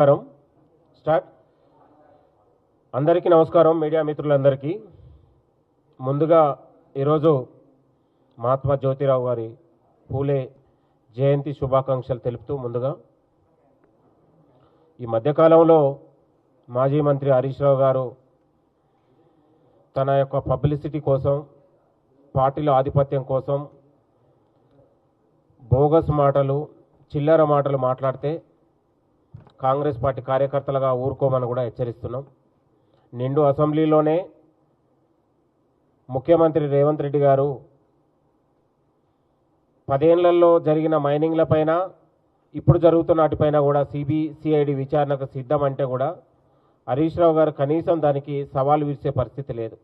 Start. అందరికీ నమస్కారం. Media మిత్రులందరికీ ముందుగా ఈరోజు మహాత్మా జ్యోతిరావు గారి పూలే జయంతి శుభాకాంక్షలు తెలుపుతూ ముందుగా ఈ మధ్యకాలంలో మాజీ మంత్రి హరీష్ రావు గారు తన యొక్క పబ్లిసిటీ కోసం, పార్టీలో ఆధిపత్యం కోసం బోగస్ మాటలు, చిల్లర మాటలు మాట్లాడితే కాంగ్రెస్ పార్టీ కార్యకర్తలుగా ఊరుకోమని కూడా హెచ్చరిస్తున్నాం. నిండు అసెంబ్లీలోనే ముఖ్యమంత్రి రేవంత్ రెడ్డి గారు 10 ఏళ్లలో జరిగిన మైనింగ్లపైన, ఇప్పుడు జరుగుతున్న వాటిపైన కూడా సిఐడి విచారణకు సిద్ధం అంటే కూడా హరీష్ రావు గారు కనీసం దానికి సవాల్ విసిరే పరిస్థితి లేదు.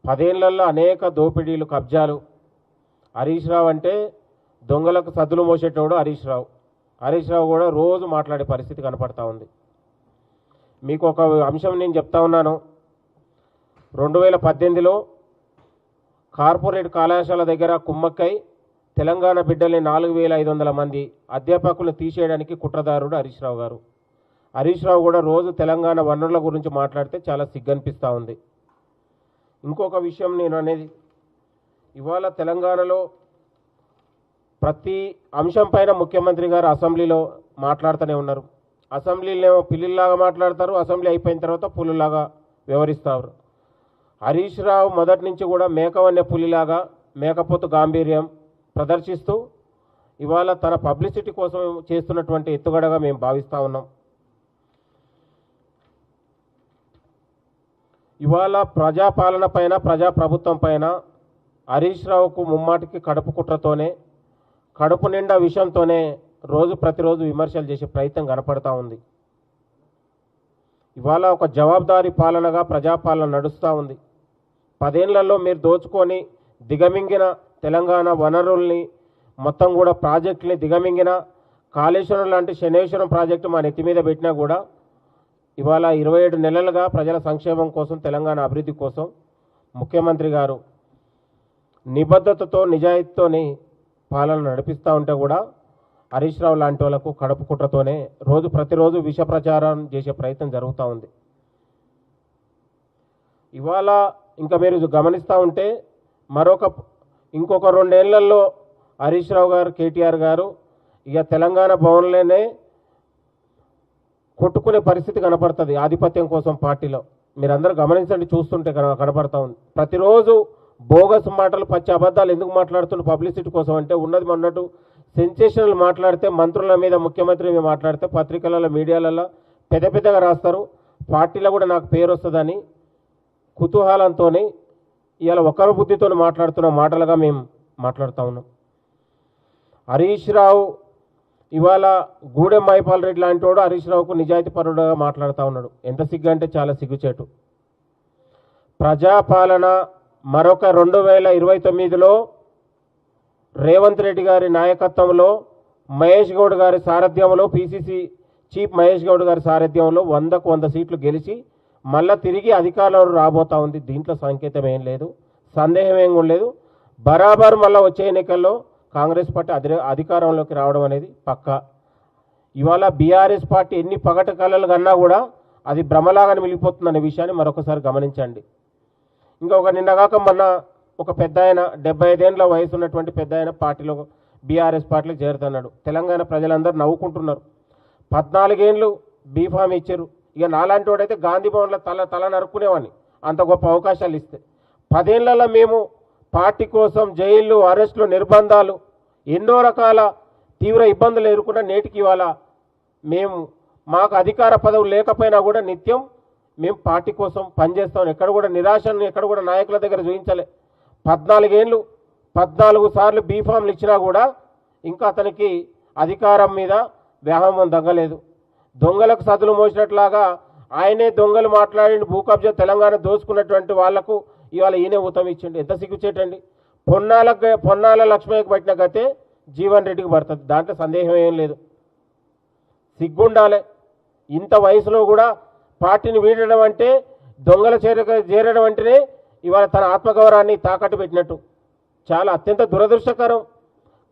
10 ఏళ్లలో అనేక దోపిడీలు, కబ్జాలు. హరీష్ రావు అంటే దొంగలకు సద్దులు మోసేటోడు హరీష్ రావు. హరీష్ రావు కూడా రోజు మాట్లాడే పరిస్థితి కనపడతా ఉంది. మీకు ఒక అంశం నేను చెప్తా ఉన్నాను. 2018లో కార్పొరేట్ కళాశాల దగ్గర కుమ్మక్కై తెలంగాణ బిడ్డల్ని 4500 మంది అధ్యాపకులను తీసేయడానికి కుట్రదారుడు హరీష్ రావు గారు. హరీష్ రావు కూడా రోజు తెలంగాణ వనరుల గురించి మాట్లాడితే చాలా సిగ్గనిపిస్తూ ఉంది. ఇంకొక విషయం నేను అనేది, ఇవాళ తెలంగాణలో ప్రతి అంశం పైన ముఖ్యమంత్రి గారు అసెంబ్లీలో మాట్లాడుతూనే ఉన్నారు. అసెంబ్లీలో పిల్లిలాగా మాట్లాడతారు, అసెంబ్లీ అయిపోయిన తర్వాత పులిలాగా వ్యవహరిస్తారు. హరీష్ రావు మొదటి నుంచి కూడా మేకవన్య పులిలాగా మేకపోతు గాంభీర్యం ప్రదర్శిస్తూ ఇవాళ తన పబ్లిసిటీ కోసం చేస్తున్నటువంటి ఎత్తుగడగా మేము భావిస్తూ ఉన్నాం. ఇవాళ ప్రజాపాలన పైన, ప్రజాప్రభుత్వం పైన హరీష్ రావుకు ముమ్మాటికి కడుపు కుట్రతోనే, కడుపు నిండా విషయంతోనే ప్రతిరోజు విమర్శలు చేసే ప్రయత్నం కనపడతా ఉంది. ఇవాళ ఒక జవాబుదారీ పాలనగా ప్రజాపాలన నడుస్తూ ఉంది. 10 ఏళ్లలో మీరు దోచుకొని దిగమింగిన తెలంగాణ వనరుల్ని మొత్తం కూడా ప్రాజెక్టుని దిగమింగిన, కాళేశ్వరం లాంటి శనేశ్వరం ప్రాజెక్టు మా నెత్తి మీద పెట్టినా కూడా ఇవాళ 27 నెలలుగా ప్రజల సంక్షేమం కోసం, తెలంగాణ అభివృద్ధి కోసం ముఖ్యమంత్రి గారు నిబద్ధతతో, నిజాయితీతోని పాలన నడిపిస్తూ ఉంటే కూడా హరీష్ రావు లాంటి వాళ్ళకు కడుపు కుట్రతోనే ప్రతిరోజు విష ప్రచారం చేసే ప్రయత్నం జరుగుతూ ఉంది. ఇవాళ ఇంకా మీరు గమనిస్తూ ఉంటే ఇంకొక 2 ఏళ్లలో హరీష్ రావు గారు, కేటీఆర్ గారు ఇక తెలంగాణ భవన్లోనే కొట్టుకునే పరిస్థితి కనపడుతుంది ఆధిపత్యం కోసం పార్టీలో. మీరందరూ గమనించండి, చూస్తుంటే కనపడతా ఉంది. ప్రతిరోజు బోగస్ మాటలు, పచ్చి అబద్ధాలు ఎందుకు మాట్లాడుతున్న పబ్లిసిటీ కోసం అంటే, ఉన్నది మొన్నట్టు సెన్సేషనల్ మాట్లాడితే మంత్రుల మీద, ముఖ్యమంత్రి మీద మాట్లాడితే పత్రికలలో, మీడియాలలో పెద్దగా రాస్తారు. పార్టీలో కూడా నాకు పేరు వస్తుందని కుతూహలంతో ఇవాళ ఒకరి బుద్ధితో మాట్లాడుతున్న మాటలుగా మేము మాట్లాడుతూ ఉన్నాం. హరీష్ రావు ఇవాళ గూడెం మైపాల్ రెడ్డి లాంటి వాడు హరీష్ రావుకు నిజాయితీ పరుడుగా మాట్లాడుతూ ఉన్నాడు. ఎంత సిగ్గు అంటే చాలా సిగ్గుచేటు. ప్రజాపాలన మరొక 2029లో రేవంత్ రెడ్డి గారి నాయకత్వంలో, మహేష్ గౌడ్ గారి సారథ్యంలో, పిసిసి చీఫ్ మహేష్ గౌడ్ గారి సారథ్యంలో 100కు 100 సీట్లు గెలిచి మళ్ళా తిరిగి అధికారంలో రాబోతా ఉంది. దీంట్లో సంకేతం ఏం లేదు, సందేహం ఏం లేదు. బరాబర్ మళ్ళీ వచ్చే ఎన్నికల్లో కాంగ్రెస్ పార్టీ అధికారంలోకి రావడం అనేది పక్కా. ఇవాళ బీఆర్ఎస్ పార్టీ ఎన్ని పగట కళలు కన్నా కూడా అది భ్రమలాగానే మిగిలిపోతుందనే విషయాన్ని మరొకసారి గమనించండి. ఇంకొక నిన్నగాక మొన్న ఒక పెద్ద ఆయన, 75 ఏళ్ల వయసు ఉన్నటువంటి పెద్ద ఆయన పార్టీలో, బీఆర్ఎస్ పార్టీలో చేరుతున్నాడు. తెలంగాణ ప్రజలందరూ నవ్వుకుంటున్నారు. 14 ఏళ్ళు బీఫామ్ ఇచ్చారు. ఇక నాలాంటి వాడైతే గాంధీ భవన్లో తల నరుక్కునేవాడిని, అంత గొప్ప అవకాశాలు ఇస్తే. 10 ఏళ్లలో మేము పార్టీ కోసం జైళ్ళు, అరెస్టులు, నిర్బంధాలు, ఎన్నో రకాల తీవ్ర ఇబ్బందులు ఎదుర్కొన్న నేటికి ఇవాళ మాకు అధికార పదవులు లేకపోయినా కూడా నిత్యం మేము పార్టీ కోసం పనిచేస్తాం. ఎక్కడ కూడా నిరాశను ఎక్కడ కూడా నాయకుల దగ్గర చూపించలే. 14 ఏళ్ళు 14 సార్లు బీఫామ్లు ఇచ్చినా కూడా ఇంకా అతనికి అధికారం మీద వ్యామోహం తగ్గలేదు. దొంగలకు సదులు మోసినట్లాగా ఆయనే దొంగలు మాట్లాడి భూ కబ్జా తెలంగాణ దోచుకున్నటువంటి వాళ్లకు ఇవాళ ఈయనే ఊతం ఇచ్చిండు. ఎంత సిగ్గుచేటండి. పొన్నాల లక్ష్మయ్యకు పట్టిన గతే జీవన్ రెడ్డికి పడుతుంది, దాంట్లో సందేహం ఏం లేదు. సిగ్గుండాలి. ఇంత వయసులో కూడా పార్టీని వీడడం అంటే, దొంగల చేరడం అంటేనే ఇవాళ తన ఆత్మగౌరవాన్ని తాకట్టు పెట్టినట్టు. చాలా అత్యంత దురదృష్టకరం.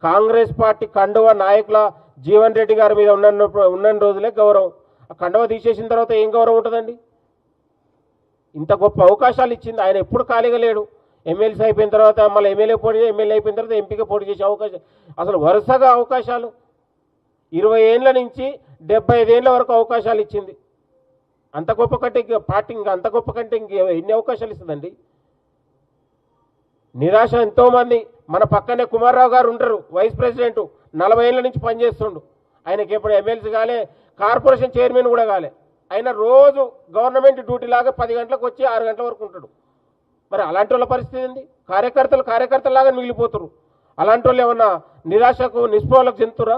కాంగ్రెస్ పార్టీ కండువ నాయకుల జీవన్ రెడ్డి గారి మీద ఉన్న రోజులే గౌరవం. ఆ కండవ తీసేసిన తర్వాత ఏం గౌరవం ఉంటుందండి? ఇంత గొప్ప అవకాశాలు ఇచ్చింది ఆయన. ఎప్పుడు ఖాళీగా లేడు. ఎమ్మెల్సీ అయిపోయిన తర్వాత మళ్ళీ ఎమ్మెల్యే అయిపోయిన తర్వాత ఎంపీగా పోటీ చేసే అవకాశం, అసలు వరుసగా అవకాశాలు 20 ఏళ్ళ నుంచి 75 ఏళ్ళ వరకు అవకాశాలు ఇచ్చింది. అంత గొప్ప కంటే పార్టీ ఇంకా అంత గొప్ప కంటే ఇంక ఎన్ని అవకాశాలు ఇస్తుందండి? నిరాశ ఎంతోమంది. మన పక్కనే కుమార్రావు గారు ఉంటారు, వైస్ ప్రెసిడెంట్, 40 ఏళ్ళ నుంచి పనిచేస్తుండు. ఆయనకి ఎప్పుడు ఎమ్మెల్సీ కాలే, కార్పొరేషన్ చైర్మన్ కూడా కాలే. ఆయన రోజు గవర్నమెంట్ డ్యూటీ లాగా 10 గంటలకు వచ్చి 6 గంటల వరకు ఉంటాడు. మరి అలాంటి వాళ్ళ పరిస్థితి ఏంది? కార్యకర్తలాగా మిగిలిపోతారు. అలాంటి వాళ్ళు ఏమన్నా నిరాశకు నిస్పృహలకు చెందుతురా?